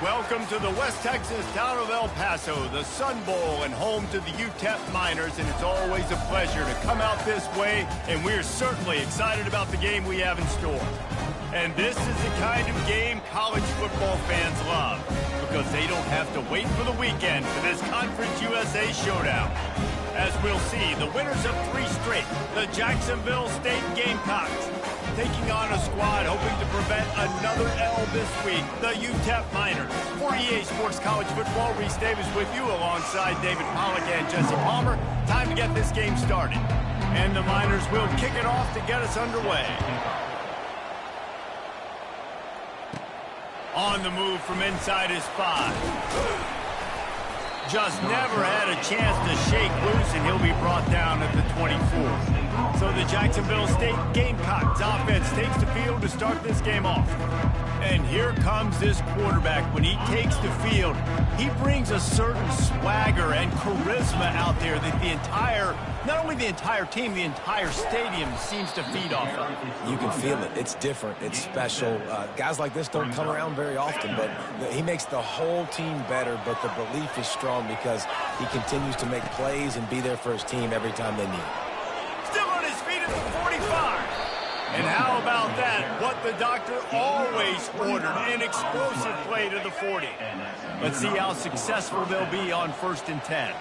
Welcome to the West Texas town of El Paso, the Sun Bowl and home to the UTEP Miners, and it's always a pleasure to come out this way, and we're certainly excited about the game we have in store. And this is the kind of game college football fans love, because they don't have to wait for the weekend for this Conference USA showdown. As we'll see, the winners of 3 straight, the Jacksonville State Gamecocks, taking on a squad hoping to prevent another L this week, the UTEP Miners. For EA Sports College Football, Reese Davis with you alongside David Pollack and Jesse Palmer. Time to get this game started. And the Miners will kick it off to get us underway. On the move from inside his 5. Just never had a chance to shake loose, and he'll be brought down at the 24. So the Jacksonville State Gamecocks offense takes the field to start this game off. And here comes this quarterback. When he takes the field, he brings a certain swagger and charisma out there that not only the entire team, the entire stadium seems to feed off of. You can feel it. It's different. It's special. Guys like this don't come around very often, but he makes the whole team better, but the belief is strong because he continues to make plays and be there for his team every time they need it. Still on his feet at the 45. And how about that? What the doctor always ordered, an explosive play to the 40. Let's see how successful they'll be on 1st and 10.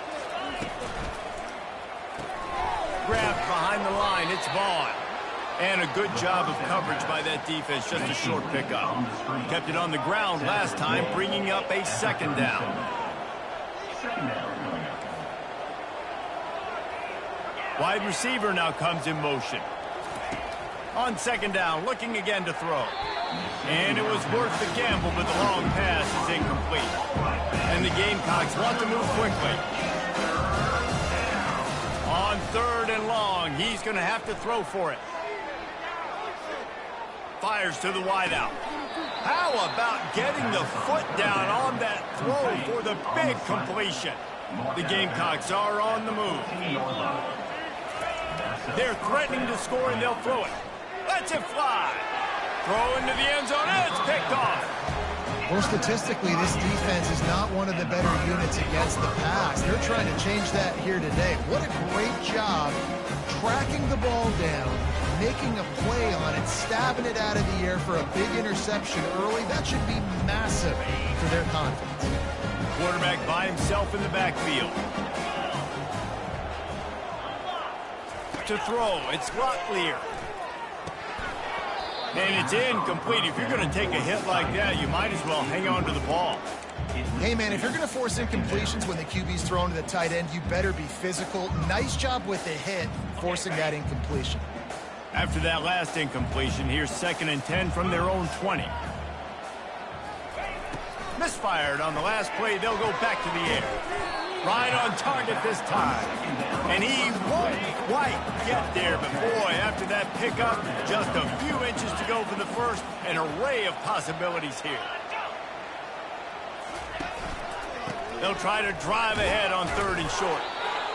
Grabbed behind the line, it's Vaughn. And a good job of coverage by that defense, just a short pickup. Kept it on the ground last time, bringing up a 2nd down. Wide receiver now comes in motion. On 2nd down, looking again to throw. And it was worth the gamble, but the long pass is incomplete. And the Gamecocks want to move quickly. On 3rd and long, he's going to have to throw for it. Fires to the wideout. How about getting the foot down on that throw for the big completion? The Gamecocks are on the move. They're threatening to score, and they'll throw it. Let's it fly. Throw into the end zone, and it's picked off. Well, statistically, this defense is not one of the better units against the pass. They're trying to change that here today. What a great job tracking the ball down, making a play on it, stabbing it out of the air for a big interception early. That should be massive for their confidence. Quarterback by himself in the backfield. To throw, it's Locklear. And it's incomplete. If you're going to take a hit like that, you might as well hang on to the ball. Hey, man, if you're going to force incompletions when the QB's thrown to the tight end, you better be physical. Nice job with the hit, forcing that incompletion. After that last incompletion, here's 2nd and 10 from their own 20. Misfired on the last play. They'll go back to the air. Right on target this time. And he won't quite get there, but boy, after that pickup, just a few inches to go for the first. An array of possibilities here. They'll try to drive ahead on 3rd and short.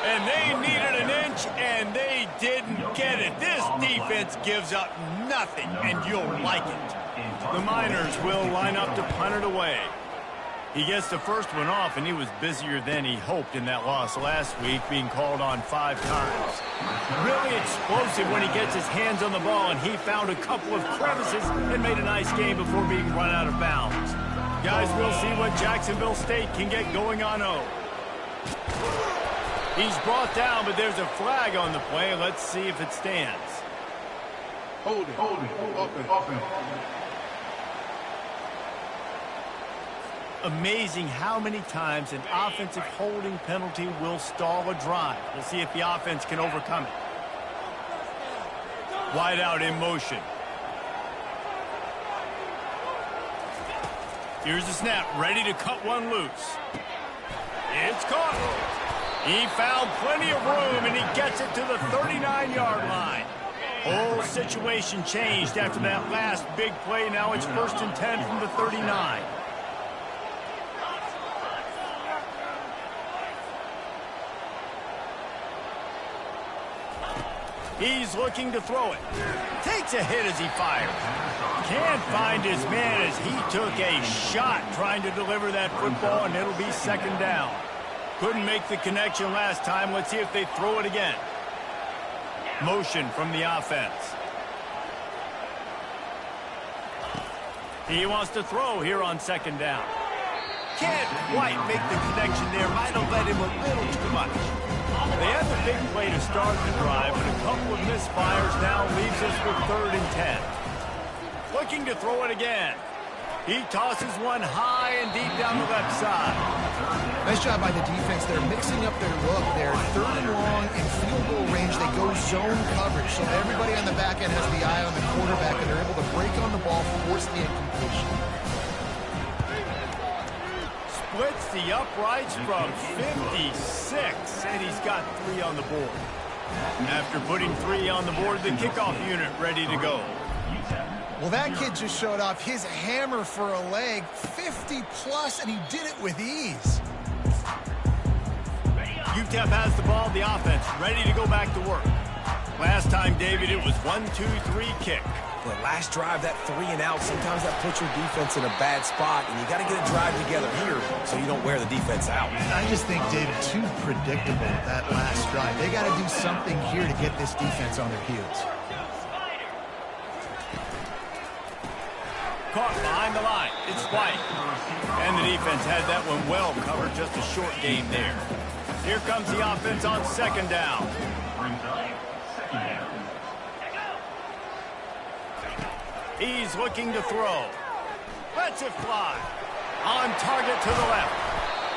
And they needed an inch, and they didn't get it. This defense gives up nothing, and you'll like it. The Miners will line up to punt it away. He gets the first one off, and he was busier than he hoped in that loss last week, being called on 5 times. Really explosive when he gets his hands on the ball, and he found a couple of crevices and made a nice game before being run out of bounds. Guys, we'll see what Jacksonville State can get going on 0. He's brought down, but there's a flag on the play. Let's see if it stands. Hold it. Open. Amazing how many times an offensive holding penalty will stall a drive. We'll see if the offense can overcome it. Wide out in motion. Here's the snap, ready to cut one loose. It's caught. He found plenty of room, and he gets it to the 39-yard line. Whole situation changed after that last big play. Now it's 1st and 10 from the 39. He's looking to throw it. Takes a hit as he fires. Can't find his man as he took a shot trying to deliver that football, and it'll be second down. Couldn't make the connection last time. Let's see if they throw it again. Motion from the offense. He wants to throw here on second down. Can't quite make the connection there. Might have led him a little too much. They had the big play to start the drive, but a couple of misfires now leaves us with 3rd and 10. Looking to throw it again. He tosses one high and deep down the left side. Nice job by the defense. They're mixing up their look. They're 3rd and long in field goal range. They go zone coverage, so everybody on the back end has the eye on the quarterback, and they're able to break on the ball, force the incompletion. Splits the uprights from 56, and he's got 3 on the board. After putting 3 on the board, the kickoff unit ready to go. Well, that kid just showed off his hammer for a leg, 50-plus, and he did it with ease. UTEP has the ball, the offense, ready to go back to work. Last time, David, it was 1-2-3 kick. The last drive, that 3 and out, sometimes that puts your defense in a bad spot, and you got to get a drive together here so you don't wear the defense out. I just think, David, too predictable, that last drive. They got to do something here to get this defense on their heels. Caught behind the line. It's White. And the defense had that one well covered. Just a short game there. Here comes the offense on second down. He's looking to throw. Lets it fly. On target to the left.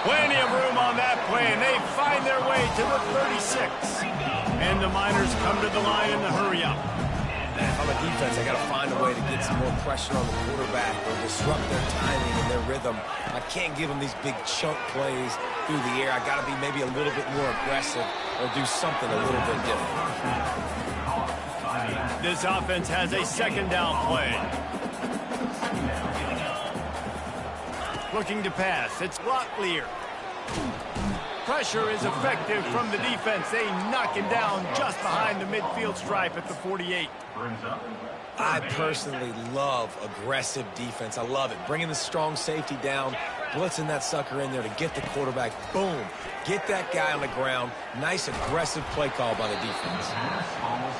Plenty of room on that play, and they find their way to the 36. And the Miners come to the line in the hurry up. On the defense, I got to find a way to get some more pressure on the quarterback or disrupt their timing and their rhythm. I can't give them these big chunk plays through the air. I got to be maybe a little bit more aggressive or do something a little bit different. This offense has a second down play. Looking to pass. It's Locklear. Pressure is effective from the defense. They knock him down just behind the midfield stripe at the 48. I personally love aggressive defense. I love it. Bringing the strong safety down, blitzing that sucker in there to get the quarterback. Boom. Get that guy on the ground. Nice aggressive play call by the defense.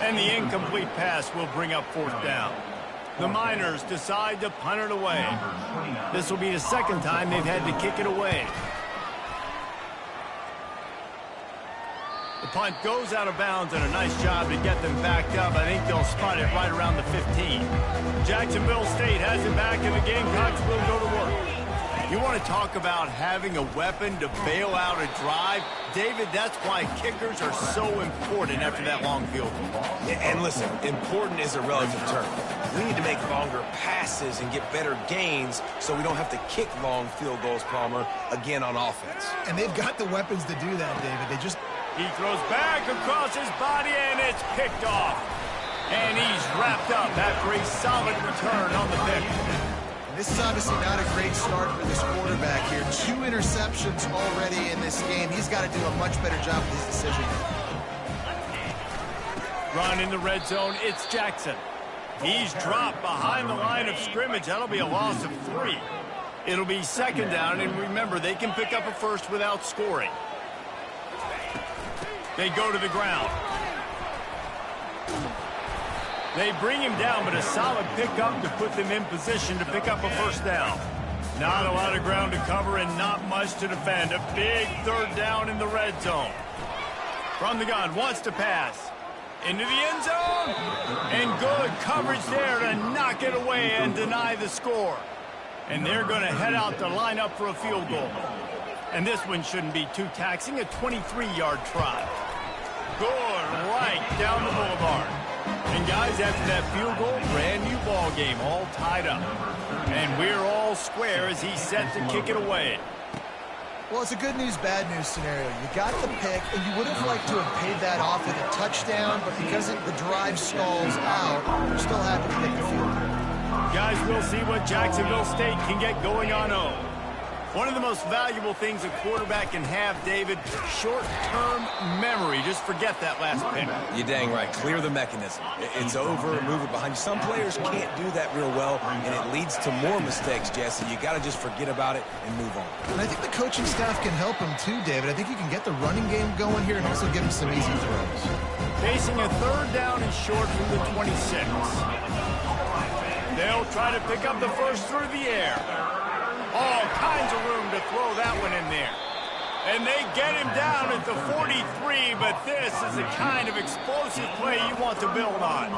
And the incomplete pass will bring up 4th down. The Miners decide to punt it away. This will be the second time they've had to kick it away. The punt goes out of bounds, and a nice job to get them backed up. I think they'll spot it right around the 15. Jacksonville State has it back, and the Gamecocks will go to work. You want to talk about having a weapon to bail out a drive? David, that's why kickers are so important after that long field goal. And listen, important is a relative term. We need to make longer passes and get better gains so we don't have to kick long field goals, Palmer, again on offense. And they've got the weapons to do that, David. He throws back across his body, and it's picked off. And he's wrapped up after a solid return on the pick. And this is obviously not a great start for this quarterback here. 2 interceptions already in this game. He's got to do a much better job with his decision. Run in the red zone. It's Jackson. He's dropped behind the line of scrimmage. That'll be a loss of 3. It'll be second down, and remember, they can pick up a first without scoring. They go to the ground. They bring him down, but a solid pickup to put them in position to pick up a first down. Not a lot of ground to cover and not much to defend. A big 3rd down in the red zone. From the gun, wants to pass. Into the end zone. And good coverage there to knock it away and deny the score. And they're going to head out to line up for a field goal. And this one shouldn't be too taxing, a 23-yard try. Good right down the boulevard. And guys, after that field goal, brand new ball game, all tied up. And we're all square as he's set to kick it away. Well, it's a good news, bad news scenario. You got the pick, and you would have liked to have paid that off with a touchdown, but because the drive stalls out, you're still happy to get the field goal. Guys, we'll see what Jacksonville State can get going on home. One of the most valuable things a quarterback can have, David, short-term memory. Just forget that last pick. You're dang right. Clear the mechanism. It's over, move it behind you. Some players can't do that real well, and it leads to more mistakes, Jesse. You got to just forget about it and move on. And I think the coaching staff can help him too, David. I think you can get the running game going here and also give him some easy throws. Facing a third down and short from the 26. They'll try to pick up the first through the air. All kinds of room to throw that one in there. And they get him down at the 43, but this is the kind of explosive play you want to build on.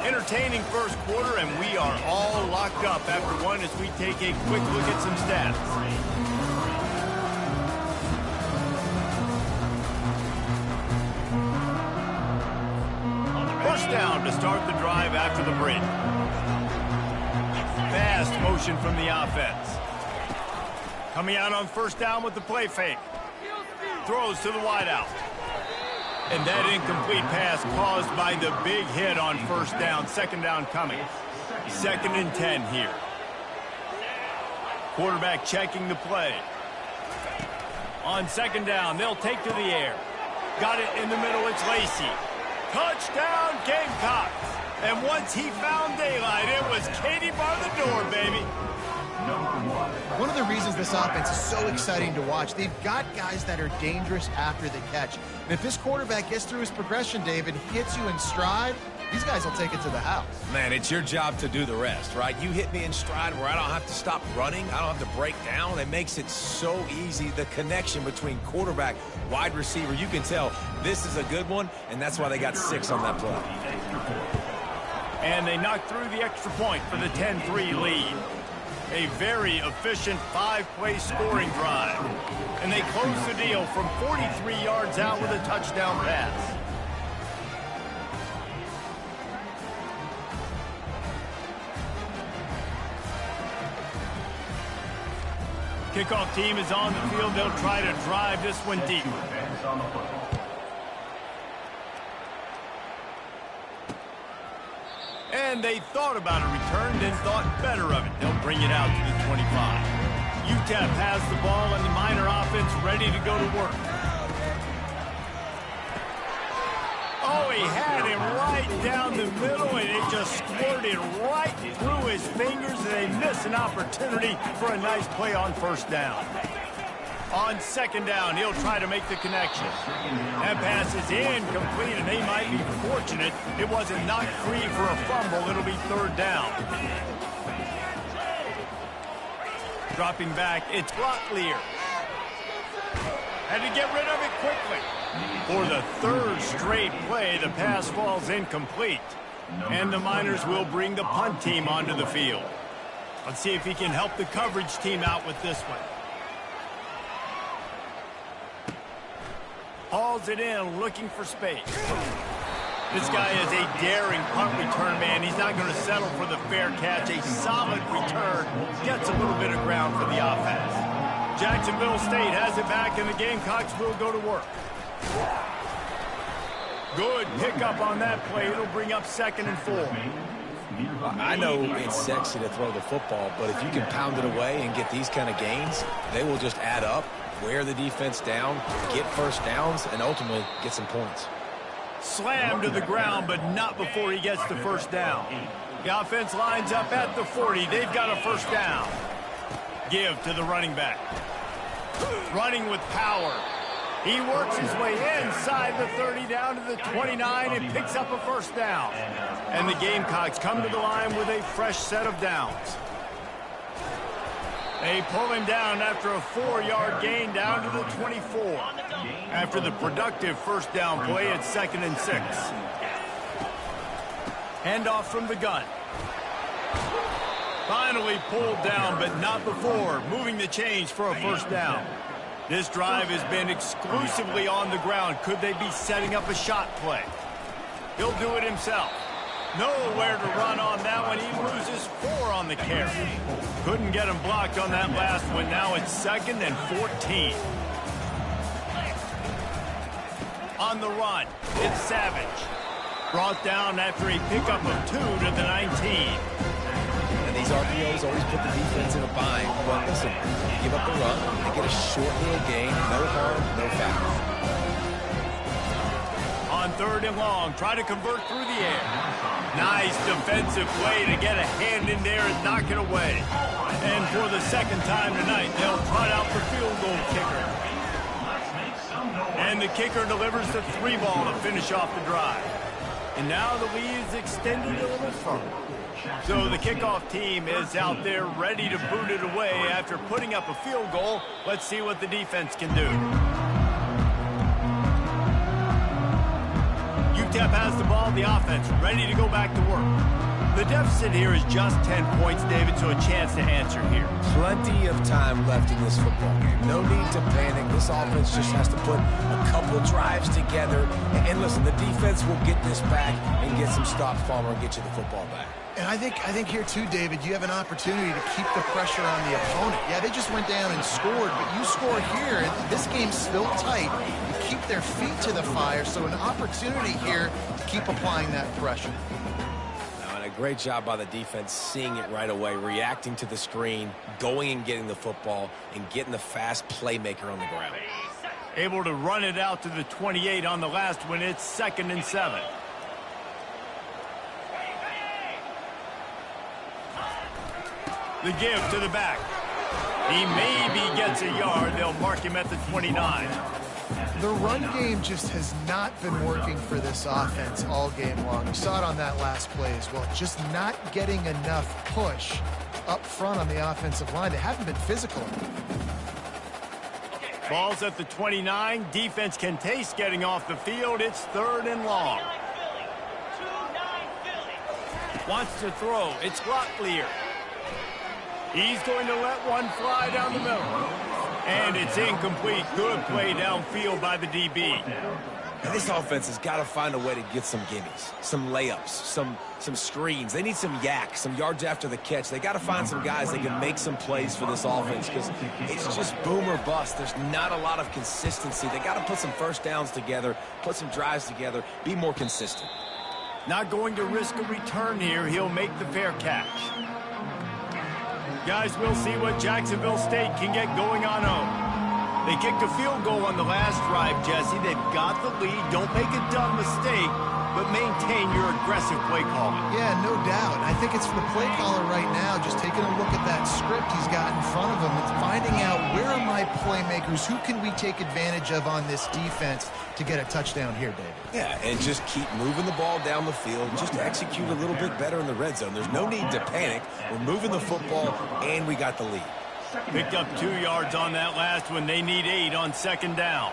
Entertaining first quarter, and we are all locked up after one as we take a quick look at some stats. First down to start the drive after the break. Fast motion from the offense. Coming out on first down with the play fake. Throws to the wideout. And that incomplete pass caused by the big hit on first down. Second down coming. 2nd and 10 here. Quarterback checking the play. On second down, they'll take to the air. Got it in the middle, it's Lacey. Touchdown, Gamecocks. And once he found daylight, it was Katie bar the door, baby. One of the reasons this offense is so exciting to watch, they've got guys that are dangerous after the catch. And if this quarterback gets through his progression, David, hits you in stride, these guys will take it to the house. Man, it's your job to do the rest, right? You hit me in stride where I don't have to stop running. I don't have to break down. It makes it so easy, the connection between quarterback, wide receiver. You can tell this is a good one, and that's why they got 6 on that play. And they knocked through the extra point for the 10-3 lead. A very efficient 5-play scoring drive. And they close the deal from 43 yards out with a touchdown pass. Kickoff team is on the field. They'll try to drive this one deep. And they thought about a return, then thought better of it. They'll bring it out to the 25. UTEP has the ball and the Miner offense ready to go to work. Oh, he had him right down the middle, and it just squirted right through his fingers, and they miss an opportunity for a nice play on first down. On second down, he'll try to make the connection. That pass is incomplete, and they might be fortunate it wasn't knocked free for a fumble. It'll be third down. Dropping back, it's Locklear. Had to get rid of it quickly. For the third straight play, the pass falls incomplete. And the Miners will bring the punt team onto the field. Let's see if he can help the coverage team out with this one. Hauls it in, looking for space. This guy is a daring punt return man. He's not going to settle for the fair catch. A solid return. Gets a little bit of ground for the offense. Jacksonville State has it back, and the Gamecocks will go to work. Good pickup on that play. It'll bring up 2nd and 4. I know it's sexy to throw the football, but if you can pound it away and get these kind of gains, they will just add up, wear the defense down, get first downs, and ultimately get some points. Slammed to the ground, but not before he gets the first down. The offense lines up at the 40. They've got a first down. Give to the running back. Running with power. He works his way inside the 30 down to the 29 and picks up a first down. And the Gamecocks come to the line with a fresh set of downs. They pull him down after a 4-yard gain down to the 24. After the productive first down play, it's 2nd and 6. Handoff from the gun. Finally pulled down, but not before moving the chains for a first down. This drive has been exclusively on the ground. Could they be setting up a shot play? He'll do it himself. Nowhere to run on that one. He loses 4 on the carry. Couldn't get him blocked on that last one. Now it's 2nd and 14. On the run, it's Savage. Brought down after a pickup of 2 to the 19. And these RPOs always put the defense in a bind. But listen, give up the run, they get a short little gain, no harm, no foul. On 3rd and long, try to convert through the air. Nice defensive play to get a hand in there and knock it away. And for the 2nd time tonight, they'll trot out the field goal kicker. And the kicker delivers the 3 ball to finish off the drive. And now the lead is extended a little further. So the kickoff team is out there ready to boot it away after putting up a field goal. Let's see what the defense can do. UTEP has the ball, the offense ready to go back to work. The deficit here is just 10 points, David, so a chance to answer here. Plenty of time left in this football game. No need to panic. This offense just has to put a couple drives together. And listen, the defense will get this back and get some stops, Palmer, and get you the football back. And I think here too, David, you have an opportunity to keep the pressure on the opponent. Yeah, they just went down and scored, but you score here, and this game's still tight. You keep their feet to the fire, so an opportunity here to keep applying that pressure. Great job by the defense, seeing it right away, reacting to the screen, going and getting the football, and getting the fast playmaker on the ground. Able to run it out to the 28 on the last one. It's 2nd and 7. The give to the back. He maybe gets a yard. They'll mark him at the 29. The run game just has not been working for this offense all game long. You saw it on that last play as well. Just not getting enough push up front on the offensive line. They haven't been physical. Ball's at the 29. Defense can taste getting off the field. It's 3rd and long. Wants to throw. It's Locklear. He's going to let one fly down the middle. And it's incomplete. Good play downfield by the DB. And this offense has got to find a way to get some gimmies, some layups, some screens. They need some yak, some yards after the catch. They got to find some guys that can make some plays for this offense because it's just boom or bust. There's not a lot of consistency. They got to put some first downs together, put some drives together, be more consistent. Not going to risk a return here. He'll make the fair catch. Guys, we'll see what Jacksonville State can get going on home. They kicked a field goal on the last drive, Jesse. They've got the lead. Don't make a dumb mistake, but maintain your aggressive play calling. Yeah, no doubt. I think it's for the play caller right now, just taking a look at that script he's got in front of him and finding out where are my playmakers, who can we take advantage of on this defense to get a touchdown here, David. Yeah, and just keep moving the ball down the field, just execute a little bit better in the red zone. There's no need to panic. We're moving the football, and we got the lead. Picked up 2 yards on that last one. They need 8 on 2nd down.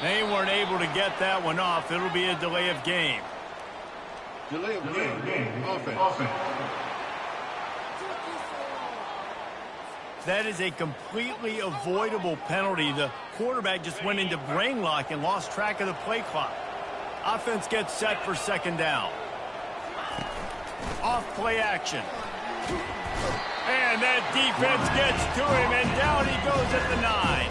They weren't able to get that one off. It'll be a delay of game. Delay of game. Offense. That is a completely avoidable penalty. The quarterback just went into brain lock and lost track of the play clock. Offense gets set for 2nd down. Off play action. And that defense gets to him, and down he goes at the 9.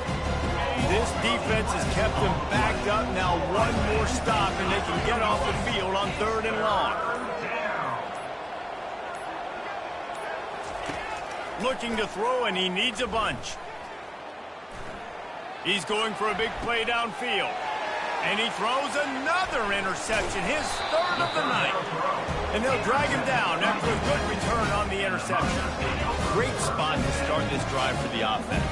This defense has kept them backed up. Now one more stop, and they can get off the field on 3rd and long. Looking to throw, and he needs a bunch. He's going for a big play downfield. And he throws another interception, his 3rd of the night. And they'll drag him down after a good return on the interception. Great spot to start this drive for the offense.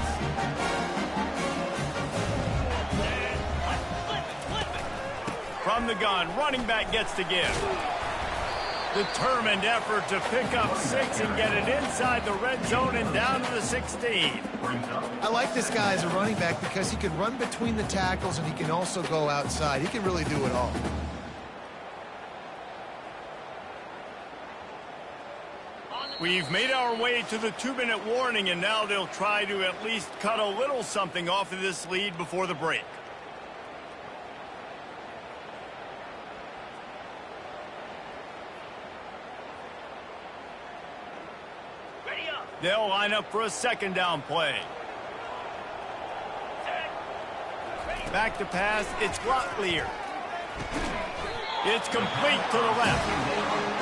From the gun, running back gets to give. Determined effort to pick up 6 and get it inside the red zone and down to the 16. I like this guy as a running back because he can run between the tackles and he can also go outside. He can really do it all. We've made our way to the 2-minute warning, and now they'll try to at least cut a little something off of this lead before the break. They'll line up for a 2nd down play. Back to pass, it's Locklear. It's complete to the left.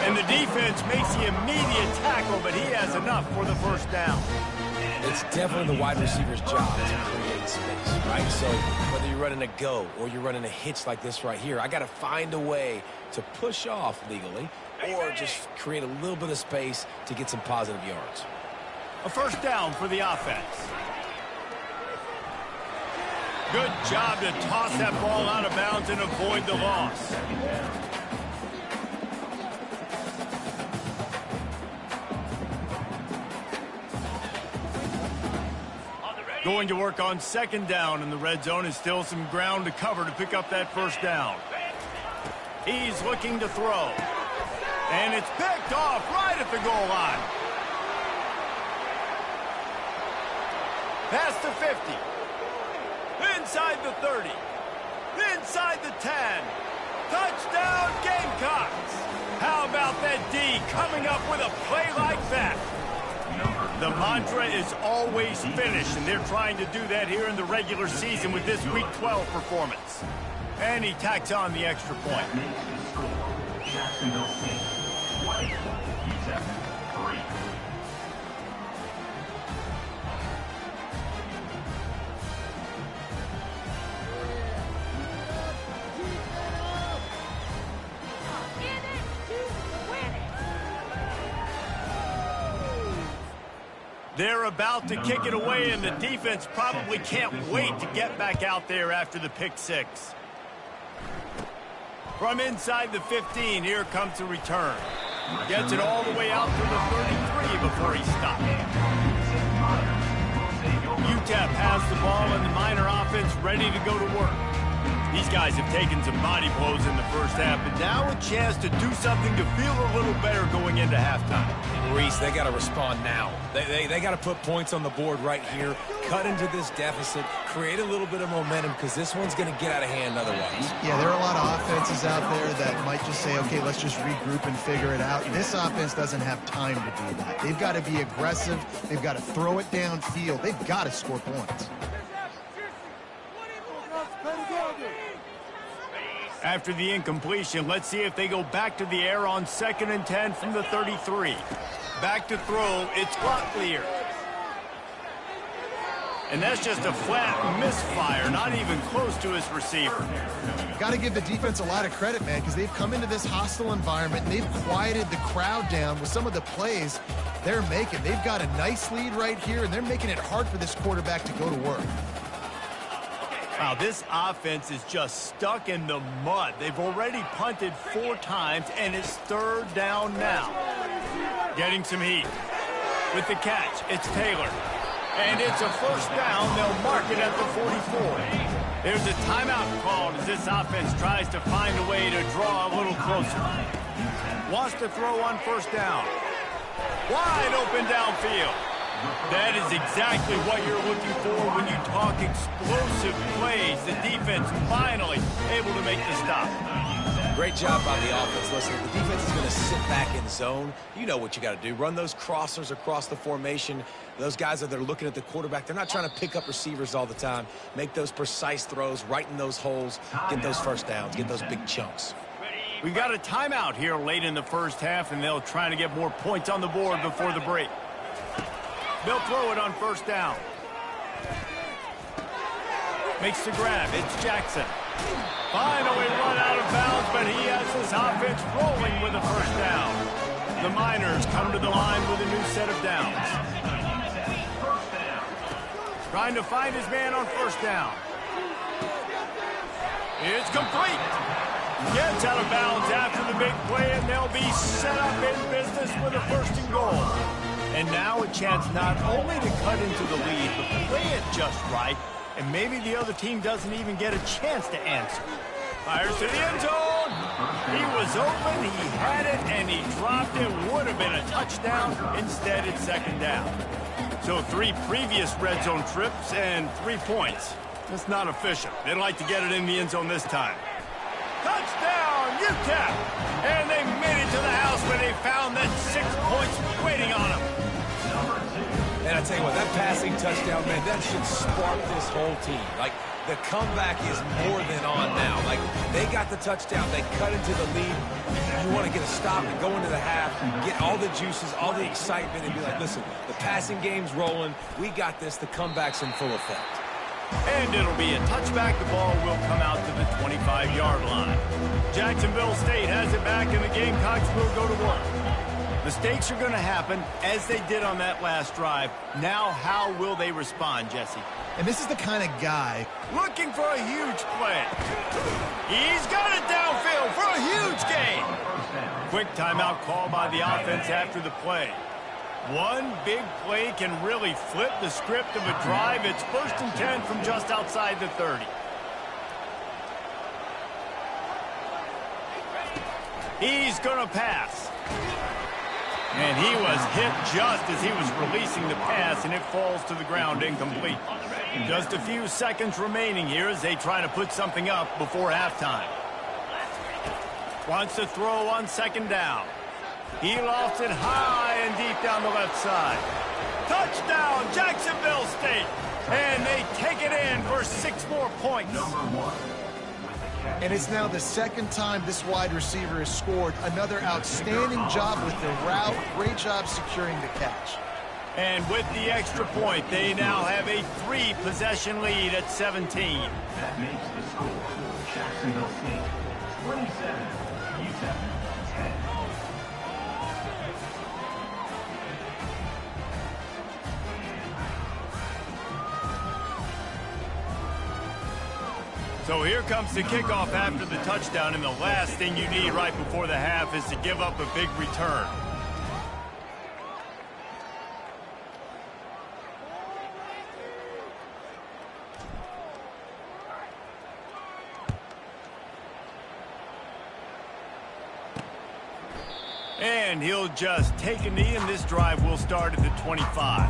And the defense makes the immediate tackle, but he has enough for the first down. It's definitely the wide receiver's job to create space, right? So whether you're running a go or you're running a hitch like this right here, I got to find a way to push off legally or just create a little bit of space to get some positive yards. A first down for the offense. Good job to toss that ball out of bounds and avoid the loss. Going to work on second down in the red zone, and still some ground to cover to pick up that first down. He's looking to throw. And it's picked off right at the goal line. Past the 50. Inside the 30. Inside the 10. Touchdown Gamecocks. How about that D coming up with a play like that? The mantra is always finish, and they're trying to do that here in the regular season with this Week 12 performance. And he tacks on the extra point. Jax St. 20, UTEP 3. They're about to kick it away, and the defense probably can't wait to get back out there after the pick six. From inside the 15, here comes the return. Gets it all the way out to the 33 before he stopped. UTEP has the ball, and the Miner offense ready to go to work. These guys have taken some body blows in the first half, but now a chance to do something to feel a little better going into halftime. Reese, they got to respond now. They got to put points on the board right here, cut into this deficit, create a little bit of momentum, because this one's going to get out of hand otherwise. Yeah, there are a lot of offenses out there that might just say, okay, let's just regroup and figure it out. This offense doesn't have time to do that. They've got to be aggressive. They've got to throw it downfield. They've got to score points. After the incompletion, let's see if they go back to the air on 2nd and 10 from the 33. Back to throw, it's Locklear. And that's just a flat misfire, not even close to his receiver. Got to give the defense a lot of credit, man, because they've come into this hostile environment and they've quieted the crowd down with some of the plays they're making. They've got a nice lead right here, and they're making it hard for this quarterback to go to work. Wow, this offense is just stuck in the mud. They've already punted 4 times, and it's 3rd down now. Getting some heat. With the catch, it's Taylor. And it's a first down. They'll mark it at the 44. There's a timeout called as this offense tries to find a way to draw a little closer. Wants to throw on first down. Wide open downfield. That is exactly what you're looking for when you talk explosive plays. The defense finally able to make the stop. Great job by the offense. Listen, the defense is going to sit back in zone. You know what you got to do. Run those crossers across the formation. Those guys that are looking at the quarterback, they're not trying to pick up receivers all the time. Make those precise throws right in those holes. Get those first downs. Get those big chunks. We've got a timeout here late in the first half, and they'll try to get more points on the board before the break. They'll throw it on first down. Makes the grab. It's Jackson. Finally run out of bounds, but he has his offense rolling with a first down. The Miners come to the line with a new set of downs. Trying to find his man on first down. It's complete. Gets out of bounds after the big play, and they'll be set up in business with a 1st and goal. And now a chance not only to cut into the lead, but play it just right, and maybe the other team doesn't even get a chance to answer. Fires to the end zone. He was open, he had it, and he dropped it. Would have been a touchdown. Instead, it's 2nd down. So 3 previous red zone trips and 3 points. That's not efficient. They'd like to get it in the end zone this time. Touchdown, UTEP! And they made it to the house when they found that 6 points waiting on them. And I tell you what, that passing touchdown, man, that should spark this whole team. Like, the comeback is more than on now. Like, they got the touchdown. They cut into the lead. You want to get a stop and go into the half, get all the juices, all the excitement, and be like, listen, the passing game's rolling. We got this. The comeback's in full effect. And it'll be a touchback. The ball will come out to the 25-yard line. Jacksonville State has it back, and the Gamecocks will go to work. Mistakes are going to happen, as they did on that last drive. Now, how will they respond, Jesse? And this is the kind of guy looking for a huge play. He's got it downfield for a huge gain. Quick timeout call by the offense after the play. One big play can really flip the script of a drive. It's 1st and 10 from just outside the 30. He's going to pass. And he was hit just as he was releasing the pass, and it falls to the ground incomplete. Just a few seconds remaining here as they try to put something up before halftime. Wants to throw on 2nd down. He lofts it high and deep down the left side. Touchdown, Jacksonville State. And they take it in for 6 more points. And it's now the 2nd time this wide receiver has scored. Another outstanding job with the route. Great job securing the catch. And with the extra point, they now have a 3-possession lead at 17. That makes the score Jacksonville State 27, UTEP 10. So here comes the kickoff after the touchdown, and the last thing you need right before the half is to give up a big return. And he'll just take a knee, and this drive will start at the 25.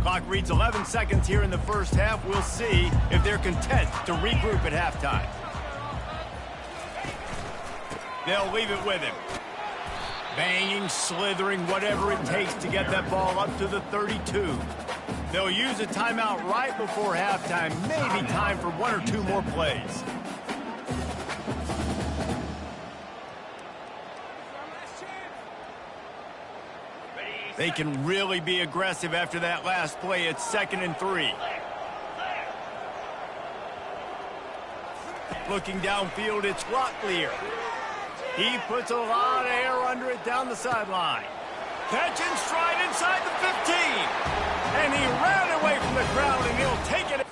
Clock reads 11 seconds here in the first half. We'll see if they're content to regroup at halftime. They'll leave it with him. Banging, slithering, whatever it takes to get that ball up to the 32. They'll use a timeout right before halftime. Maybe time for 1 or 2 more plays. They can really be aggressive after that last play. It's 2nd and 3. Looking downfield, it's Locklear. He puts a lot of air under it down the sideline. Catch and stride inside the 15. And he ran away from the crowd, and he'll take it.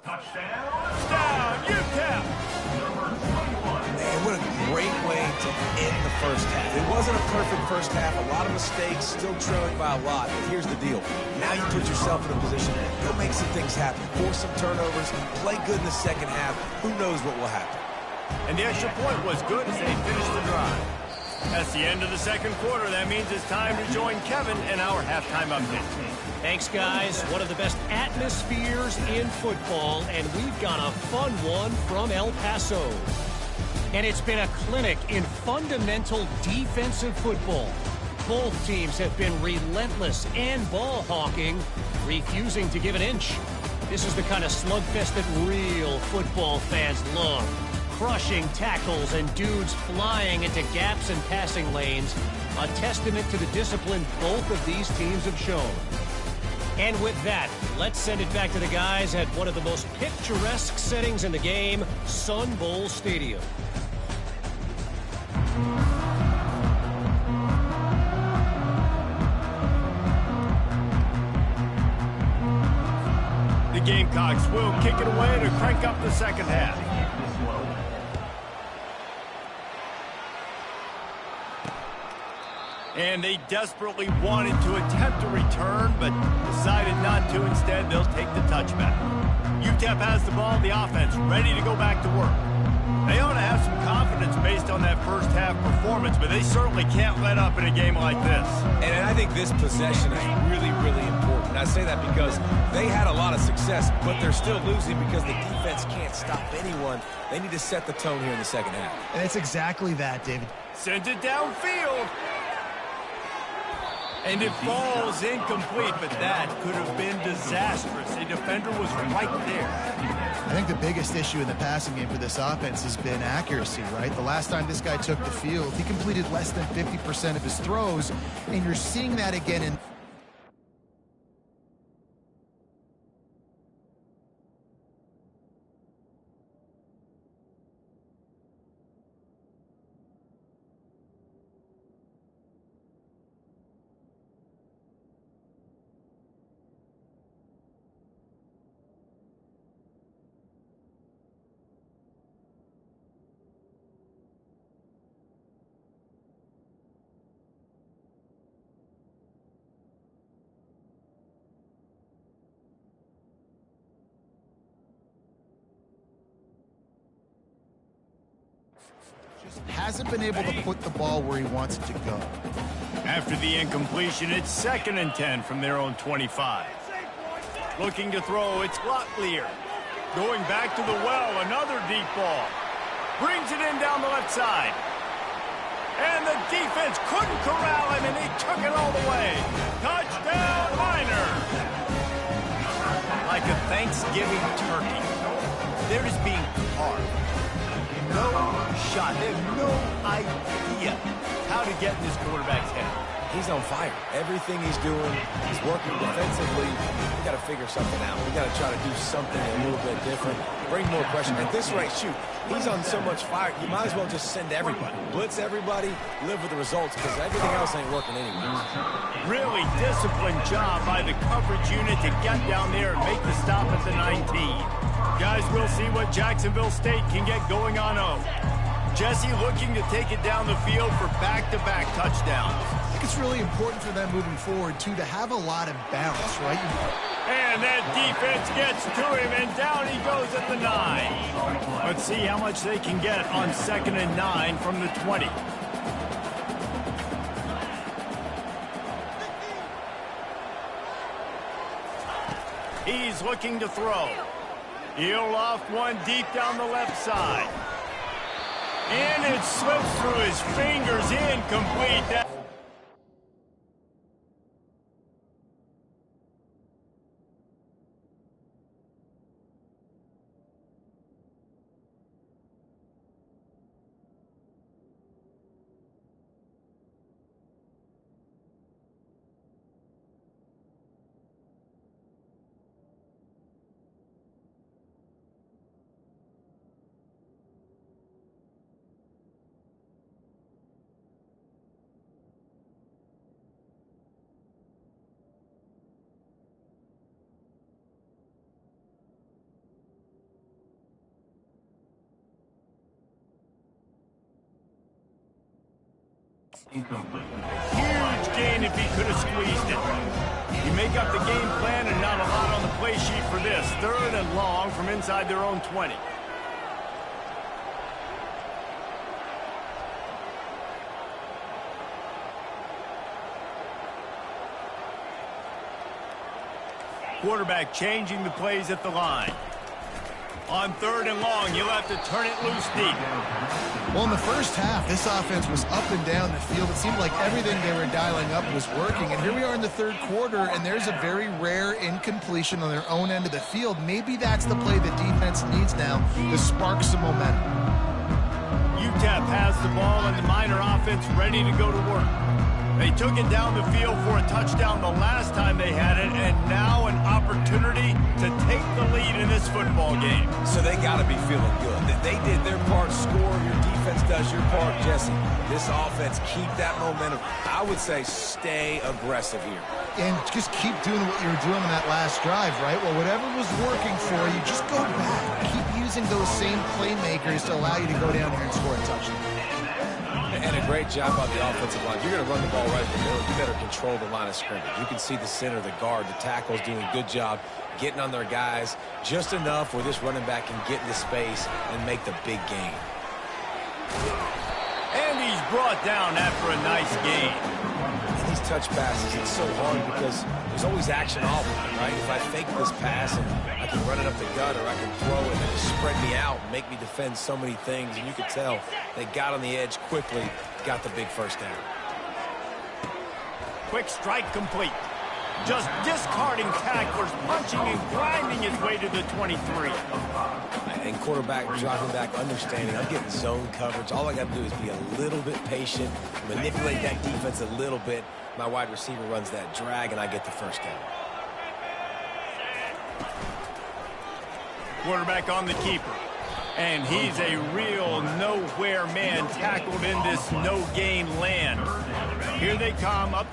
Touchdown, UTEP! number 21. Man, what a great way to end the first half. It wasn't a perfect first half. A lot of mistakes, still trailing by a lot. But here's the deal. Now you put yourself in a position to go make some things happen. Force some turnovers, play good in the second half. Who knows what will happen? And the extra point was good as they finished the drive. That's the end of the 2nd quarter. That means it's time to join Kevin in our halftime update. Thanks, guys. One of the best atmospheres in football, and we've got a fun one from El Paso. And it's been a clinic in fundamental defensive football. Both teams have been relentless and ball hawking, refusing to give an inch. This is the kind of slugfest that real football fans love. Crushing tackles and dudes flying into gaps and passing lanes. A testament to the discipline both of these teams have shown. And with that, let's send it back to the guys at one of the most picturesque settings in the game, Sun Bowl Stadium. Gamecocks will kick it away to crank up the second half. And they desperately wanted to attempt a return, but decided not to. Instead, they'll take the touchback. UTEP has the ball, the offense ready to go back to work. They ought to have some confidence based on that first half performance, but they certainly can't let up in a game like this. And I think this possession is really, really important. I say that because they had a lot of success, but they're still losing because the defense can't stop anyone. They need to set the tone here in the second half. And it's exactly that, David. Sends it downfield. And it falls incomplete, but that could have been disastrous. The defender was right there. I think the biggest issue in the passing game for this offense has been accuracy, right? The last time this guy took the field, he completed less than 50% of his throws, and you're seeing that again in... hasn't been able to put the ball where he wants it to go. After the incompletion, it's 2nd and 10 from their own 25. Looking to throw, it's Locklear. Going back to the well, another deep ball. Brings it in down the left side. And the defense couldn't corral him, and he took it all the way. Touchdown, Miners! Like a Thanksgiving turkey, they're just being carved. No shot. They have no idea how to get in this quarterback's head. He's on fire. Everything he's doing, he's working defensively. We got to figure something out. We got to try to do something a little bit different. Bring more pressure. At this rate, shoot, he's on so much fire, you might as well just send everybody. Blitz everybody, live with the results, because everything else ain't working anyways. Really disciplined job by the coverage unit to get down there and make the stop at the 19. Guys, we'll see what Jacksonville State can get going on 0. Jesse looking to take it down the field for back-to-back touchdowns. I think it's really important for them moving forward, too, to have a lot of balance, right? And that defense gets to him, and down he goes at the 9. Let's see how much they can get on 2nd and 9 from the 20. He's looking to throw. He'll loft one deep down the left side. And it slips through his fingers, incomplete. Huge gain if he could have squeezed it. You make up the game plan and not a lot on the play sheet for this. 3rd and long from inside their own 20. Quarterback changing the plays at the line. On 3rd and long, he'll have to turn it loose deep. Well, in the first half, this offense was up and down the field. It seemed like everything they were dialing up was working. And here we are in the 3rd quarter, and there's a very rare incompletion on their own end of the field. Maybe that's the play the defense needs now to spark some momentum. UTEP has the ball, and the Miner offense ready to go to work. They took it down the field for a touchdown the last time they had it, and now an opportunity to take the lead in this football game. So they got to be feeling good. They did their part, score. Your defense does your part, Jesse. This offense, keep that momentum. I would say stay aggressive here. And just keep doing what you were doing on that last drive, right? Well, whatever was working for you, just go back. Keep using those same playmakers to allow you to go down here and score a touchdown. And a great job by the offensive line. You're going to run the ball right in the middle. You better control the line of scrimmage. You can see the center, the guard, the tackle's doing a good job getting on their guys just enough where this running back can get into space and make the big gain. And he's brought down after a nice gain. And these touch passes, it's so hard because there's always action off of it, right? If I fake this pass and I can run it up the gut, or I can throw it and just spread me out and make me defend so many things. And you could tell they got on the edge quickly, got the big first down. Quick strike complete. Just discarding tacklers, punching and grinding his way to the 23. And quarterback dropping back, understanding I'm getting zone coverage. All I got to do is be a little bit patient, manipulate that defense a little bit. My wide receiver runs that drag, and I get the first down. Quarterback on the keeper. And he's a real nowhere man tackled in this no-gain land. Here they come up.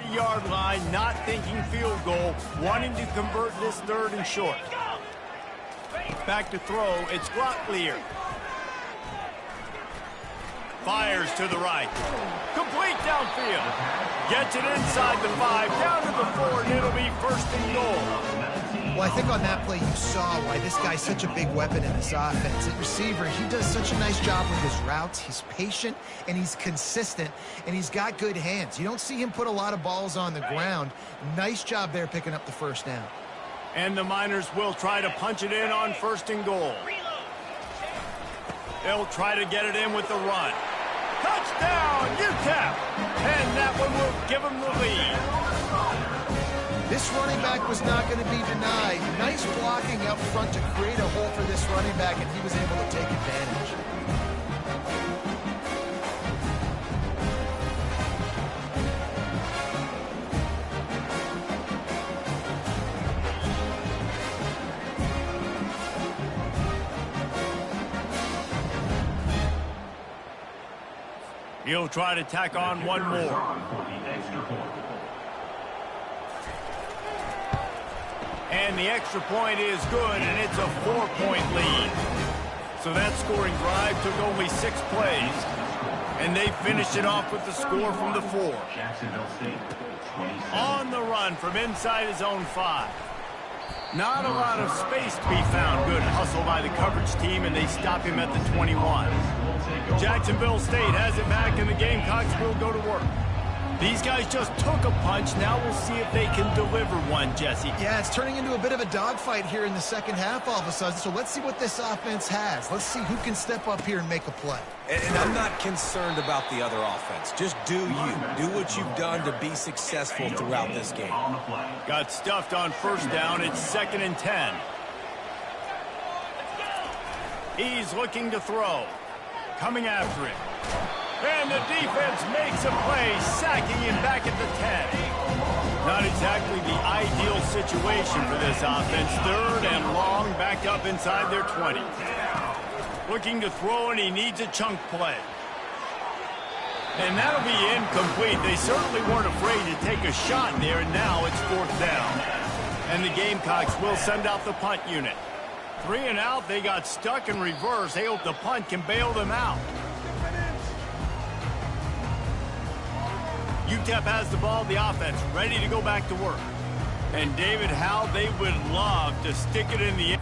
3-yard line, not thinking field goal, wanting to convert this 3rd and short. Back to throw, it's Locklear. Fires to the right. Complete downfield. Gets it inside the 5, down to the 4, and it'll be 1st and goal. Well, I think on that play you saw why this guy's such a big weapon in this offense. At receiver, he does such a nice job with his routes. He's patient, and he's consistent, and he's got good hands. You don't see him put a lot of balls on the ground. Nice job there picking up the first down. And the Miners will try to punch it in on 1st and goal. They'll try to get it in with the run. Touchdown, UTEP! And that one will give them the lead. This running back was not going to be denied. Nice blocking up front to create a hole for this running back, and he was able to take advantage. He'll try to tack on one more. And the extra point is good, and it's a 4-point lead. So that scoring drive took only 6 plays. And they finished it off with the score from the 4. On the run from inside his own 5. Not a lot of space to be found. Good hustle by the coverage team, and they stop him at the 21. Jacksonville State has it back, and the Gamecocks will go to work. These guys just took a punch. Now we'll see if they can deliver one, Jesse. Yeah, it's turning into a bit of a dogfight here in the second half all of a sudden. So let's see what this offense has. Let's see who can step up here and make a play. And I'm not concerned about the other offense. Just do you. Do what you've done to be successful throughout this game. Got stuffed on 1st down. It's 2nd and 10. He's looking to throw. Coming after it. And the defense makes a play, sacking him back at the 10. Not exactly the ideal situation for this offense. 3rd and long, back up inside their 20. Looking to throw, and he needs a chunk play. And that'll be incomplete. They certainly weren't afraid to take a shot there, and now it's 4th down. And the Gamecocks will send out the punt unit. 3 and out, they got stuck in reverse. They hope the punt can bail them out. UTEP has the ball, the offense, ready to go back to work. And David, how they would love to stick it in the end.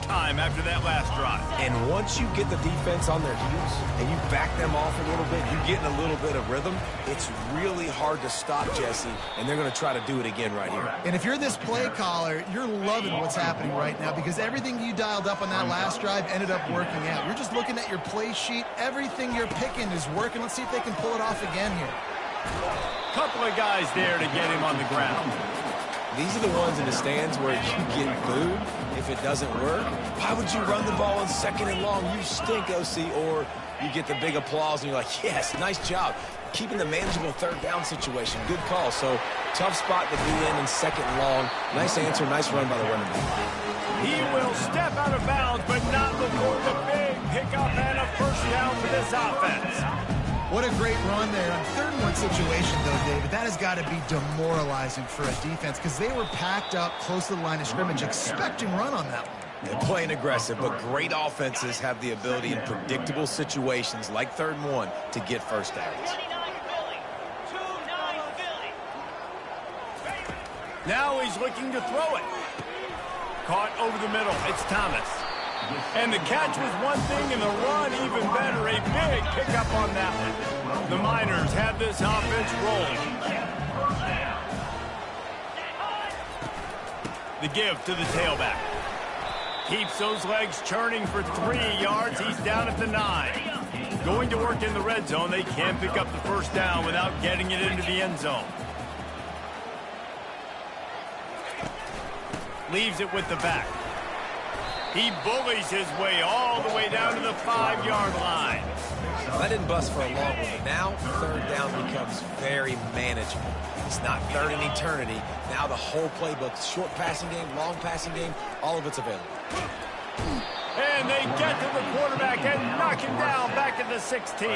time after that last drive. And once you get the defense on their heels and you back them off a little bit, you get in a little bit of rhythm, it's really hard to stop, Jesse, and they're going to try to do it again right here. And if you're this play caller, you're loving what's happening right now because everything you dialed up on that last drive ended up working out. You're just looking at your play sheet. Everything you're picking is working. Let's see if they can pull it off again here. Couple of guys there to get him on the ground. These are the ones in the stands where you get booed if it doesn't work. Why would you run the ball on 2nd and long? You stink, OC. Or you get the big applause and you're like, yes, nice job. Keeping the manageable 3rd down situation. Good call. So tough spot to be in 2nd and long. Nice answer, nice run by the running back. He will step out of bounds, but not before the big pickup and a first down for this offense. What a great run there. On 3rd and 1 situation, though, David, that has got to be demoralizing for a defense because they were packed up close to the line of scrimmage, expecting run on that one. They're playing aggressive, but great offenses have the ability in predictable situations like 3rd and 1 to get first downs. Now he's looking to throw it. Caught over the middle. It's Thomas. And the catch was one thing, and the run even better. A big pickup on that one. The Miners have this offense rolling. The give to the tailback. Keeps those legs churning for 3 yards. He's down at the 9. Going to work in the red zone. They can pick up the first down without getting it into the end zone. Leaves it with the back. He bullies his way all the way down to the 5-yard line. That didn't bust for a long one, but now 3rd down becomes very manageable. It's not 3rd in eternity. Now the whole playbook, short passing game, long passing game, all of it's available. And they get to the quarterback and knock him down back at the 16.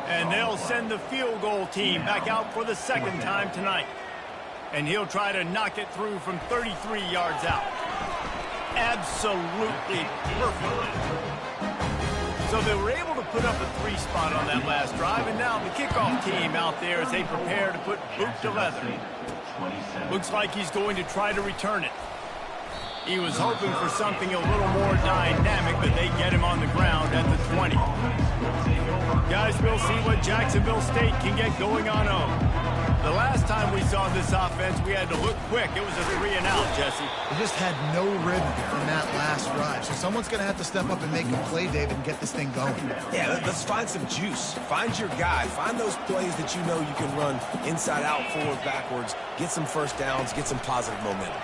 And they'll send the field goal team back out for the 2nd time tonight. And he'll try to knock it through from 33 yards out. Absolutely perfect. So they were able to put up a 3 spot on that last drive, and now the kickoff team out there as they prepare to put boot to leather. Looks like he's going to try to return it. He was hoping for something a little more dynamic, but they get him on the ground at the 20. Guys, we'll see what Jacksonville State can get going on home. The last time we saw this offense, we had to look quick. It was a 3-and-out, Jesse. They just had no rhythm in that last drive. So someone's going to have to step up and make a play, David, and get this thing going. Yeah, let's find some juice. Find your guy. Find those plays that you know you can run inside out, forward, backwards. Get some first downs. Get some positive momentum.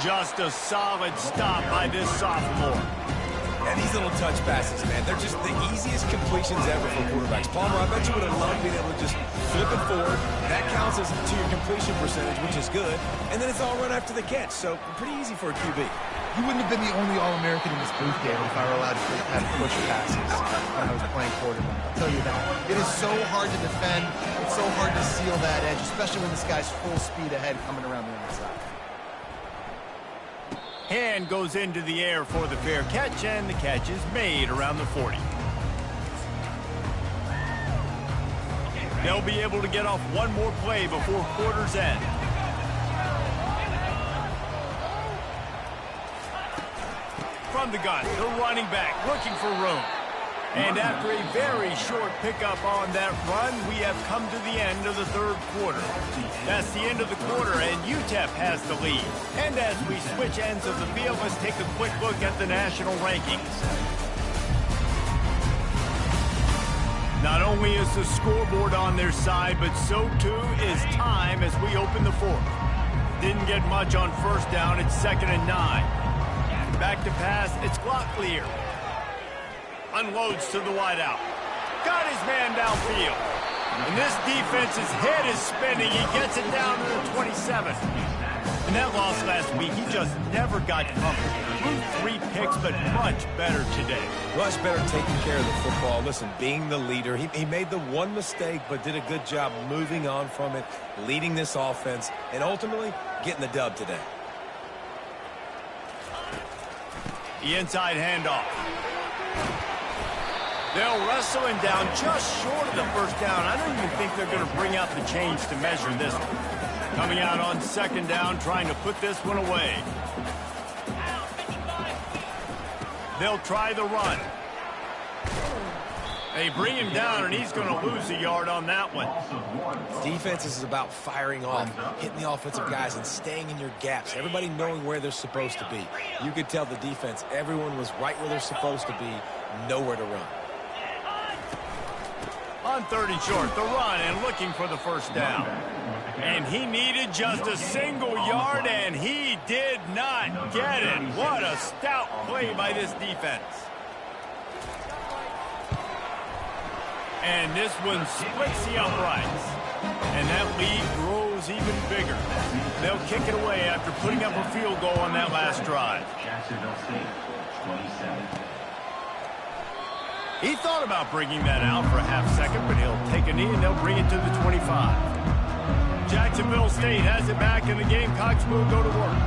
Just a solid stop by this sophomore. And these little touch passes, man, they're just the easiest completions ever for quarterbacks. Palmer, I bet you would have loved being able to just flip it forward. That counts as to your completion percentage, which is good. And then it's all run after the catch, so pretty easy for a QB. You wouldn't have been the only All-American in this booth, David, if I were allowed to have push passes when I was playing quarterback. I'll tell you that. It is so hard to defend. It's so hard to seal that edge, especially when this guy's full speed ahead coming around the outside. Hand goes into the air for the fair catch, and the catch is made around the 40. They'll be able to get off one more play before quarter's end. From the gun, the running back looking for room. And after a very short pickup on that run, we have come to the end of the 3rd quarter. That's the end of the quarter, and UTEP has the lead. And as we switch ends of the field, let's take a quick look at the national rankings. Not only is the scoreboard on their side, but so too is time as we open the 4th. Didn't get much on first down. It's 2nd and 9. Back to pass. It's clock clear. Unloads to the wideout. Got his man downfield. And this defense's head is spinning. He gets it down to the 27. In that loss last week, he just never got covered. 3 picks, but much better today. Much better taking care of the football. Listen, being the leader, he made the one mistake, but did a good job moving on from it, leading this offense, and ultimately getting the dub today. The inside handoff. They'll wrestle him down just short of the first down. I don't even think they're going to bring out the change to measure this one. Coming out on 2nd down, trying to put this one away. They'll try the run. They bring him down, and he's going to lose a yard on that one. Defense is about firing off, hitting the offensive guys, and staying in your gaps. Everybody knowing where they're supposed to be. You could tell the defense, everyone was right where they're supposed to be, nowhere to run. On 3rd and short, the run, and looking for the first down. And he needed just a single yard, and he did not get it. What a stout play by this defense. And this one splits the uprights. And that lead grows even bigger. They'll kick it away after putting up a field goal on that last drive. Jacksonville State, 27. He thought about bringing that out for a half second, but he'll take a knee and they'll bring it to the 25. Jacksonville State has it back, and the Gamecocks will go to work.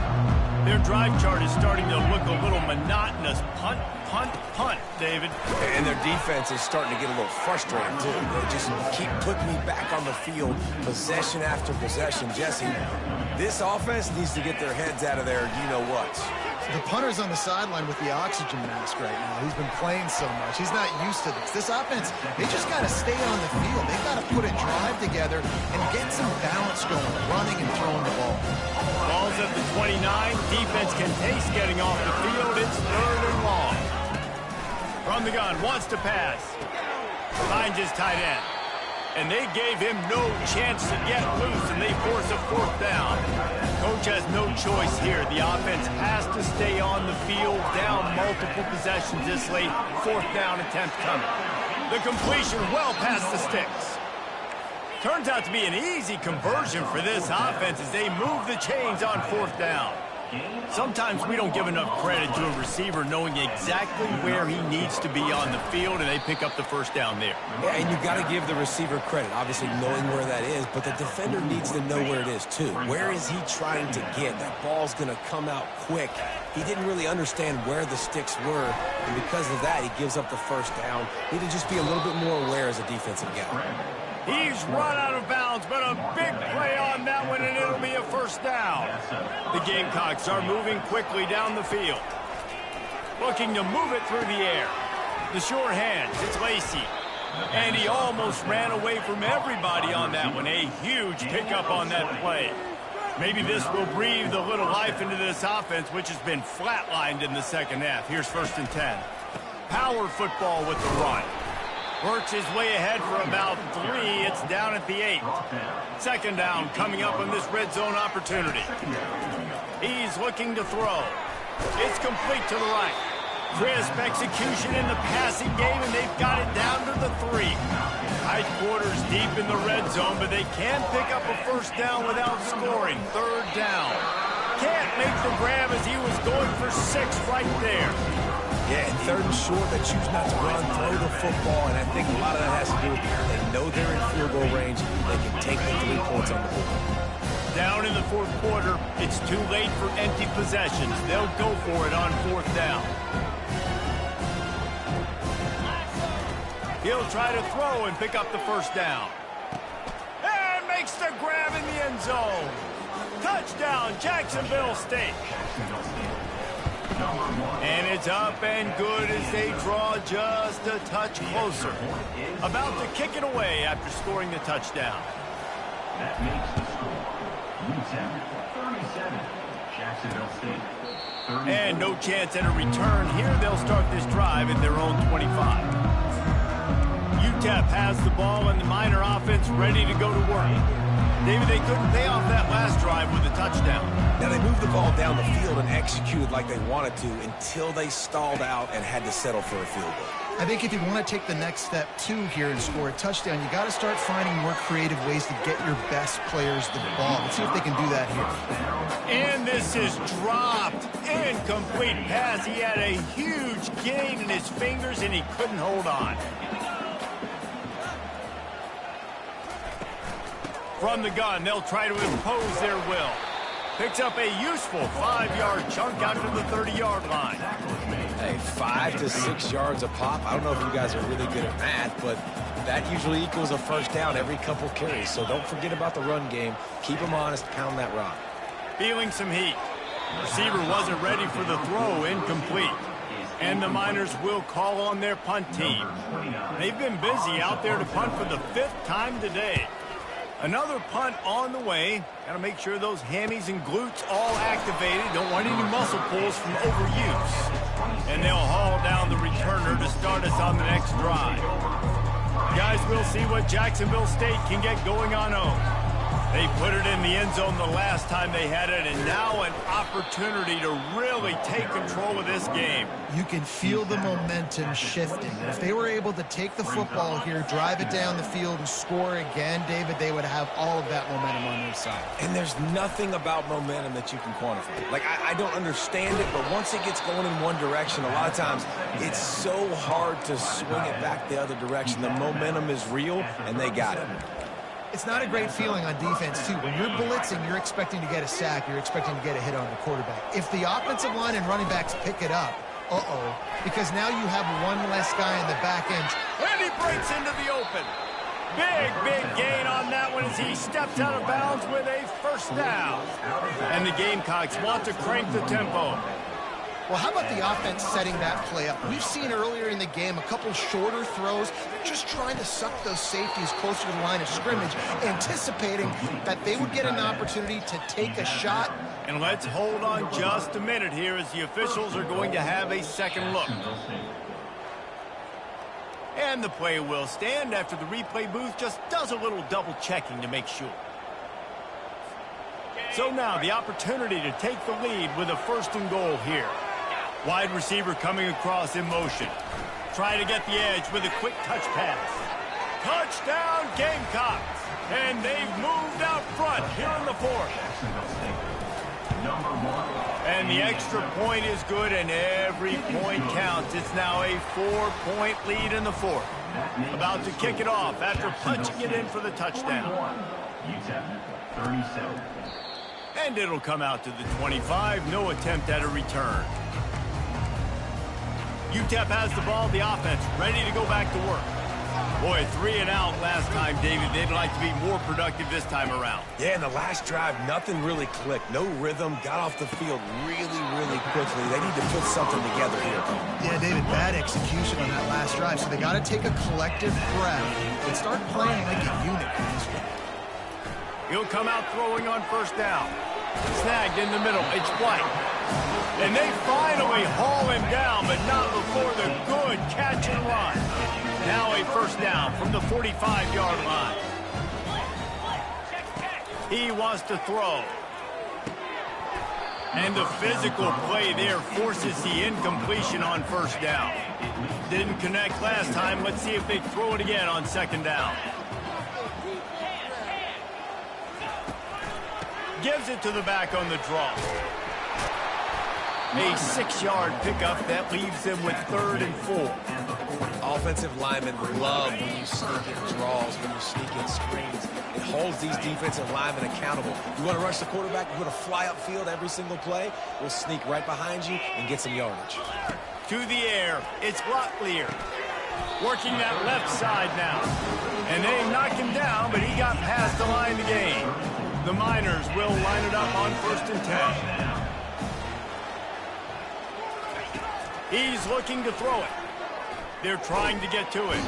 Their drive chart is starting to look a little monotonous. Punt, punt, punt, David. And their defense is starting to get a little frustrated, too. They just keep putting me back on the field, possession after possession. Jesse, this offense needs to get their heads out of their you-know-whats. The punter's on the sideline with the oxygen mask right now. He's been playing so much. He's not used to this. This offense, they just got to stay on the field. They've got to put a drive together and get some balance going, running and throwing the ball. Ball's at the 29. Defense can taste getting off the field. It's 3rd and long. From the gun, wants to pass. Finds his tight end. And they gave him no chance to get loose, and they force a 4th down. Coach has no choice here. The offense has to stay on the field, down multiple possessions this late. 4th down attempt coming. The completion well past the sticks. Turns out to be an easy conversion for this offense as they move the chains on 4th down. Sometimes we don't give enough credit to a receiver knowing exactly where he needs to be on the field, and they pick up the 1st down there. Yeah, and you got to give the receiver credit, obviously knowing where that is, but the defender needs to know where it is too. Where is he trying to get? That ball's going to come out quick. He didn't really understand where the sticks were, and because of that, he gives up the 1st down. Need to just be a little bit more aware as a defensive guy. He's run out of bounds, but a big play on that one, and it'll be a 1st down. The Gamecocks are moving quickly down the field. Looking to move it through the air. The sure hands, it's Lacey. And he almost ran away from everybody on that one. A huge pickup on that play. Maybe this will breathe a little life into this offense, which has been flatlined in the 2nd half. Here's 1st and 10. Power football with the run. Works his way ahead for about 3. It's down at the 8. 2nd down coming up on this red zone opportunity. He's looking to throw. It's complete to the right. Crisp execution in the passing game, and they've got it down to the 3. Tight quarters deep in the red zone, but they can pick up a 1st down without scoring. 3rd down. Can't make the grab as he was going for 6 right there. Yeah, and 3rd and short, they choose not to run, throw the football, and I think a lot of that has to do with they know they're in field goal range. They can take the 3 points on the board. Down in the 4th quarter, it's too late for empty possessions. They'll go for it on 4th down. He'll try to throw and pick up the 1st down. And makes the grab in the end zone. Touchdown, Jacksonville State. And it's up and good as they draw just a touch closer. About to kick it away after scoring the touchdown. That makes the score. UTEP 37, Jacksonville State 34. And no chance at a return here. They'll start this drive at their own 25. UTEP has the ball and the Miner offense ready to go to work. David, they couldn't pay off that last drive with a touchdown. Now, they moved the ball down the field and executed like they wanted to until they stalled out and had to settle for a field goal. I think if you want to take the next step, too, here and score a touchdown, you got to start finding more creative ways to get your best players the ball. Let's see if they can do that here. And this is dropped. Incomplete pass. He had a huge gain in his fingers, and he couldn't hold on. From the gun, they'll try to impose their will. Picks up a useful 5-yard chunk out to the 30-yard line. Hey, 5 to 6 yards a pop. I don't know if you guys are really good at math, but that usually equals a 1st down every couple carries. So don't forget about the run game. Keep them honest, pound that rock. Feeling some heat. Receiver wasn't ready for the throw, incomplete. And the Miners will call on their punt team. They've been busy out there to punt for the 5th time today. Another punt on the way. Got to make sure those hammies and glutes all activated. Don't want any muscle pulls from overuse. And they'll haul down the returner to start us on the next drive. Guys, we'll see what Jacksonville State can get going on home. They put it in the end zone the last time they had it, and now an opportunity to really take control of this game. You can feel the momentum shifting. If they were able to take the football here, drive it down the field, and score again, David, they would have all of that momentum on their side. And there's nothing about momentum that you can quantify. Like, I don't understand it, but once it gets going in one direction, a lot of times it's so hard to swing it back the other direction. The momentum is real, and they got it. It's not a great feeling on defense, too. When you're blitzing, you're expecting to get a sack. You're expecting to get a hit on the quarterback. If the offensive line and running backs pick it up, because now you have one less guy in the back end. And he breaks into the open. Big gain on that one as he steps out of bounds with a first down. And the Gamecocks want to crank the tempo. Well, how about the offense setting that play up? We've seen earlier in the game a couple shorter throws. They're just trying to suck those safeties closer to the line of scrimmage, anticipating that they would get an opportunity to take a shot. And let's hold on just a minute here as the officials are going to have a second look. And the play will stand after the replay booth just does a little double checking to make sure. So now the opportunity to take the lead with a 1st and goal here. Wide receiver coming across in motion. Try to get the edge with a quick touch pass. Touchdown Gamecocks! And they've moved out front here in the 4th. And the extra point is good, and every point counts. It's now a 4-point lead in the 4th. About to kick it off after punching it in for the touchdown. UTEP 37. And it'll come out to the 25. No attempt at a return. UTEP has the ball, the offense ready to go back to work. Boy, 3 and out last time, David. They'd like to be more productive this time around. Yeah, in the last drive, nothing really clicked. No rhythm, got off the field really quickly. They need to put something together here. Yeah, David, bad execution on that last drive, so they got to take a collective breath and start playing like a unit in this one. He'll come out throwing on 1st down. Snagged in the middle. It's White. And they finally haul him down, but not before the good catch and run. Now a 1st down from the 45-yard line. He wants to throw. And the physical play there forces the incompletion on 1st down. Didn't connect last time. Let's see if they throw it again on 2nd down. Gives it to the back on the draw. A 6-yard pickup that leaves them with 3rd and 4. Offensive linemen love when you sneak in draws, when you sneak in screens. It holds these defensive linemen accountable. You want to rush the quarterback, you want to fly upfield every single play, we'll sneak right behind you and get some yardage. To the air, it's Locklear. Working that left side now. And they knocked him down, but he got past the line of the game. The Miners will line it up on 1st and 10. He's looking to throw it. They're trying to get to it.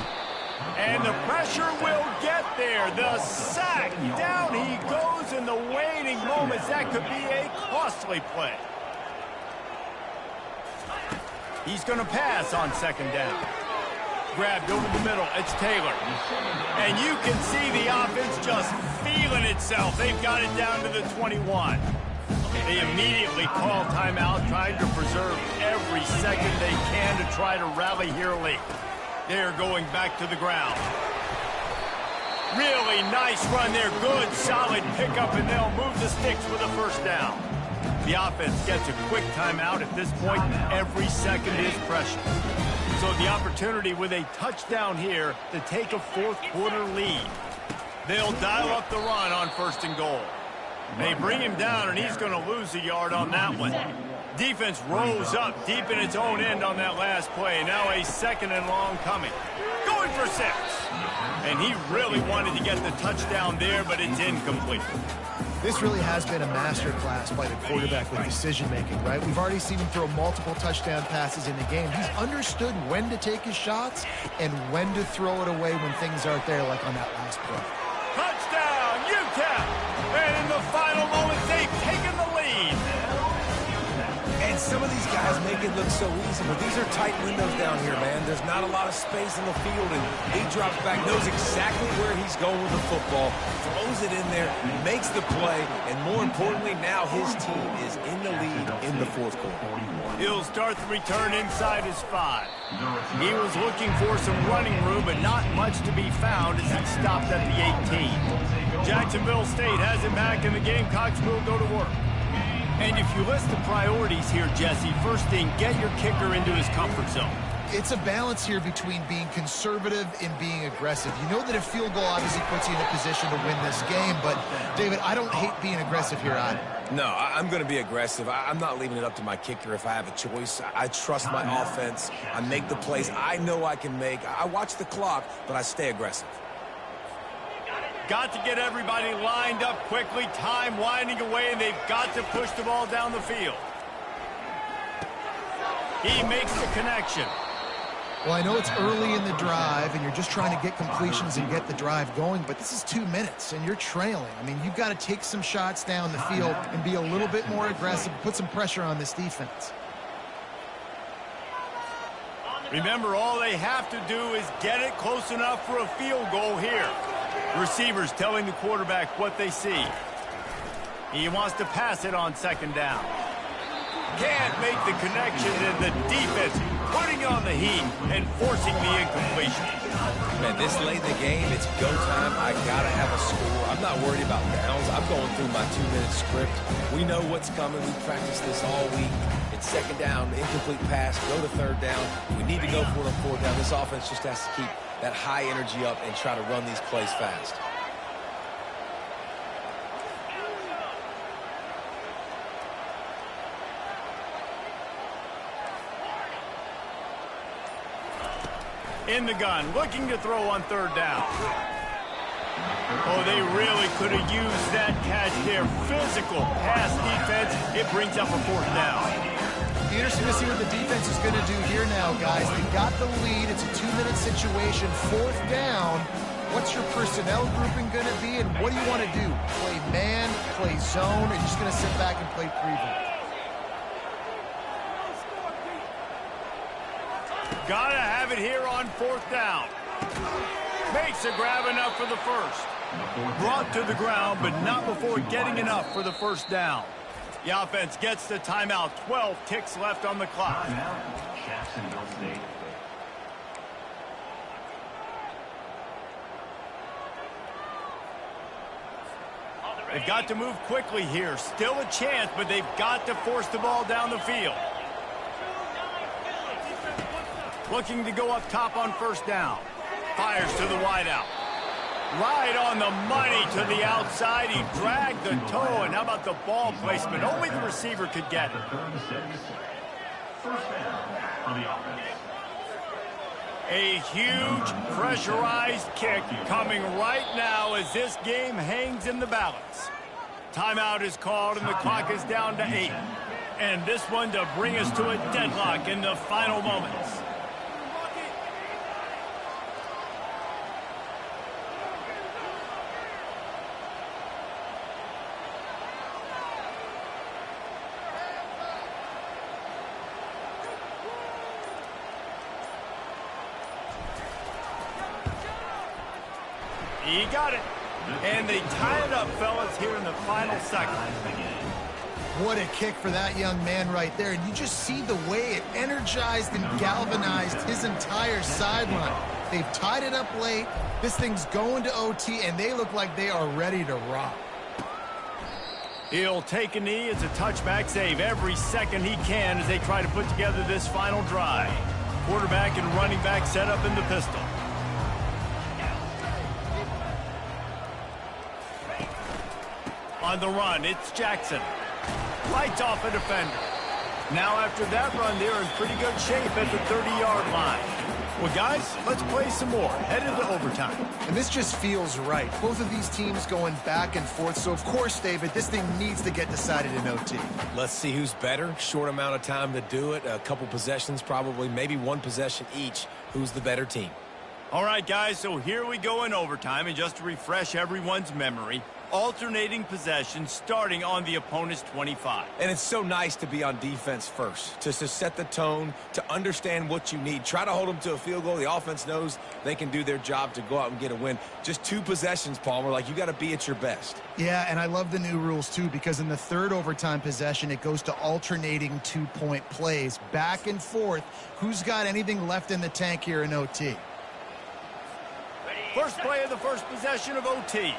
And the pressure will get there. The sack. Down he goes in the waning moments. That could be a costly play. He's going to pass on 2nd down. Grabbed over the middle. It's Taylor. And you can see the offense just feeling itself. They've got it down to the 21. They immediately call timeout, trying to preserve every second they can to try to rally here late. They're going back to the ground. Really nice run there. Good, solid pickup, and they'll move the sticks with a 1st down. The offense gets a quick timeout. At this point, every second is precious. So the opportunity with a touchdown here to take a 4th quarter lead. They'll dial up the run on 1st and goal. They bring him down, and he's going to lose a yard on that one. Defense rose up deep in its own end on that last play. Now a 2nd and long coming. Going going for 6. And he really wanted to get the touchdown there, but it's incomplete. This really has been a master class by the quarterback with decision-making, right? We've already seen him throw multiple touchdown passes in the game. He's understood when to take his shots and when to throw it away when things aren't there, like on that last play. Touchdown, UTEP! And in the final moments, they've taken the lead. And some of these guys make it look so easy, but these are tight windows down here, man. There's not a lot of space in the field, and he drops back, knows exactly where he's going with the football, throws it in there, makes the play, and more importantly, now his team is in the lead in the fourth quarter. He'll start the return inside his 5. He was looking for some running room, but not much to be found as he stopped at the 18. Jacksonville State has him back, and the Gamecocks will go to work. And if you list the priorities here, Jesse, first thing, get your kicker into his comfort zone. It's a balance here between being conservative and being aggressive. You know that a field goal obviously puts you in a position to win this game, but, David, I don't hate being aggressive here either. No, I'm going to be aggressive. I'm not leaving it up to my kicker if I have a choice. I trust my offense. I make the plays I know I can make. I watch the clock, but I stay aggressive. Got to get everybody lined up quickly, time winding away, and they've got to push the ball down the field. He makes the connection. Well, I know it's early in the drive, and you're just trying to get completions and get the drive going, but this is 2 minutes, and you're trailing. I mean, you've got to take some shots down the field and be a little bit more aggressive, put some pressure on this defense. Remember, all they have to do is get it close enough for a field goal here. Receivers telling the quarterback what they see. He wants to pass it on 2nd down. Can't make the connection, and the defense putting on the heat and forcing the incompletion. Man, this late in the game, it's go time. I got to have a score. I'm not worried about downs. I'm going through my 2-minute script. We know what's coming. We practiced this all week. It's 2nd down, incomplete pass, go to 3rd down. We need to go for it on 4th down. This offense just has to keep that high energy up and try to run these plays fast. In the gun, looking to throw on 3rd down. Oh, they really could have used that catch there. Physical pass defense. It brings up a 4th down. Interesting to see what the defense is going to do here now, guys. They got the lead. It's a 2-minute situation. 4th down. What's your personnel grouping going to be, and what do you want to do? Play man, play zone, or you're just going to sit back and play prevent? Gotta have it here on 4th down. Makes a grab enough for the first. Brought to the ground, but not before getting enough for the 1st down. The offense gets the timeout. 12 ticks left on the clock. Jacksonville State. They've got to move quickly here. Still a chance, but they've got to force the ball down the field. Looking to go up top on 1st down. Fires to the wideout. Right on the money to the outside. He dragged the toe, and how about the ball placement? Only the receiver could get it. 3rd and 6. 1st down for the offense. A huge pressurized kick coming right now as this game hangs in the balance. Timeout is called, and the clock is down to 8. And this one to bring us to a deadlock in the final moments. He got it. And they tie it up, fellas, here in the final second. What a kick for that young man right there. And you just see the way it energized and galvanized his entire sideline. They've tied it up late. This thing's going to OT, and they look like they are ready to rock. He'll take a knee. It's a touchback save every second he can as they try to put together this final drive. Quarterback and running back set up in the pistol. On the run, it's Jackson. Lights off a defender. Now after that run, they're in pretty good shape at the 30-yard line. Well, guys, let's play some more. Headed to overtime. And this just feels right. Both of these teams going back and forth. So, of course, David, this thing needs to get decided in OT. Let's see who's better. Short amount of time to do it. A couple possessions probably, maybe one possession each. Who's the better team? All right, guys, so here we go in overtime. And just to refresh everyone's memory, alternating possessions starting on the opponent's 25. And it's so nice to be on defense first, just to set the tone, to understand what you need. Try to hold them to a field goal. The offense knows they can do their job to go out and get a win. Just 2 possessions, Palmer, like you got to be at your best. Yeah, and I love the new rules, too, because in the third overtime possession, it goes to alternating 2-point plays. Back and forth. Who's got anything left in the tank here in OT? First play of the first possession of OT.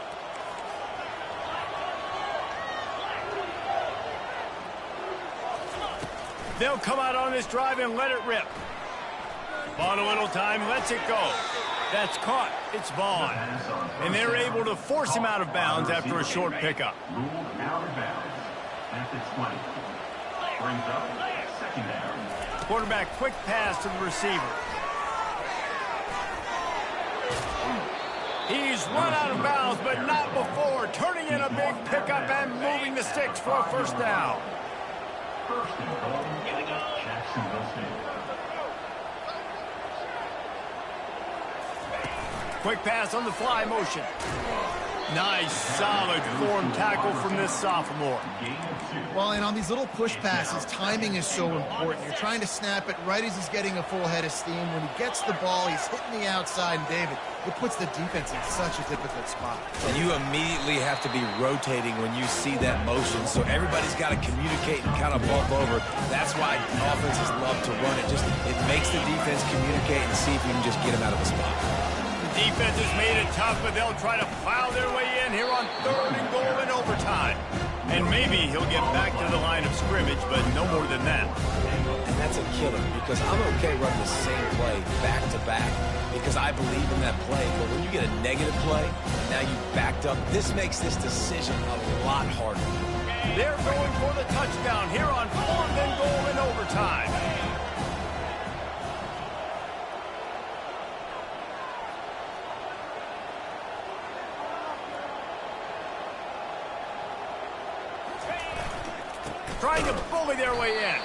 They'll come out on this drive and let it rip. Ball a little time, lets it go. That's caught. It's Vaughn. And they're able to force him out of bounds after a short pickup. Ruled out of bounds. At the 20. Brings up second down. Quarterback quick pass to the receiver. He's run out of bounds, but not before. Turning in a big pickup and moving the sticks for a first down. First and goal. Here we go. Jax St. Quick pass on the fly motion. Nice, solid form tackle from this sophomore. Well, and on these little push passes, timing is so important. You're trying to snap it right as he's getting a full head of steam. When he gets the ball, he's hitting the outside, and David, it puts the defense in such a difficult spot. And you immediately have to be rotating when you see that motion, so everybody's got to communicate and kind of bump over. That's why offenses love to run it. It makes the defense communicate and see if you can just get him out of the spot. Defense has made it tough, but they'll try to plow their way in here on 3rd and goal in overtime. And maybe he'll get back to the line of scrimmage, but no more than that. And that's a killer, because I'm okay running the same play back-to-back because I believe in that play. But when you get a negative play, now you've backed up, this makes this decision a lot harder. They're going for the touchdown here on 4th and goal in overtime. Trying to bully their way in.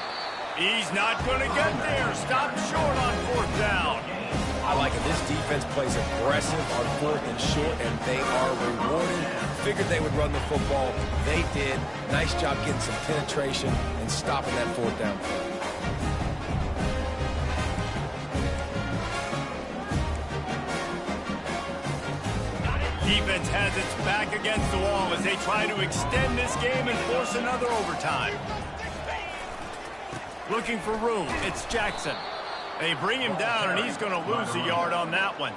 He's not going to get there. Stopped short on 4th down. I like it. This defense plays aggressive on 4th and short, and they are rewarded. Figured they would run the football. They did. Nice job getting some penetration and stopping that 4th down play. Defense has its back against the wall as they try to extend this game and force another overtime. Looking for room, it's Jackson. They bring him down, and he's going to lose a yard on that one.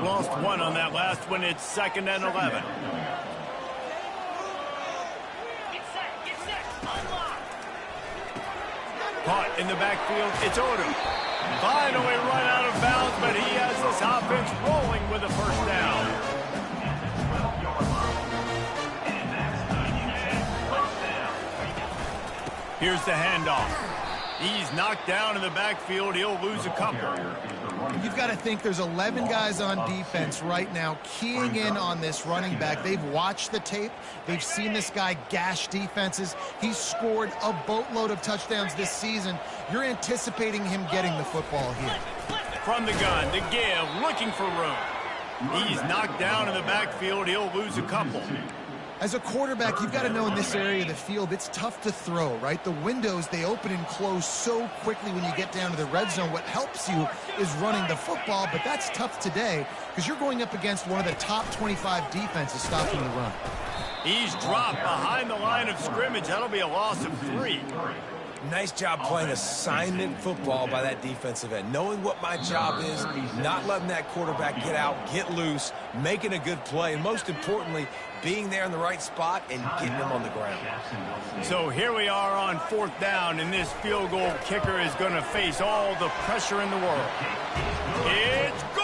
Lost 1 on that last one. It's 2nd and 11. Caught in the backfield, it's Odom. Finally run out of bounds, but he has this offense rolling with a first down. Here's the handoff. He's knocked down in the backfield. He'll lose a couple. You've got to think there's 11 guys on defense right now keying in on this running back. They've watched the tape. They've seen this guy gash defenses. He's scored a boatload of touchdowns this season. You're anticipating him getting the football here. From the gun, the give, looking for room. He's knocked down in the backfield. He'll lose a couple. As a quarterback, you've got to know in this area of the field, it's tough to throw, right? The windows, they open and close so quickly when you get down to the red zone. What helps you is running the football, but that's tough today because you're going up against one of the top 25 defenses stopping the run. He's dropped behind the line of scrimmage. That'll be a loss of 3. Nice job playing assignment football by that defensive end. Knowing what my job is, not letting that quarterback get out, get loose, making a good play, and most importantly, being there in the right spot and getting him on the ground. So here we are on 4th down, and this field goal kicker is going to face all the pressure in the world. It's good!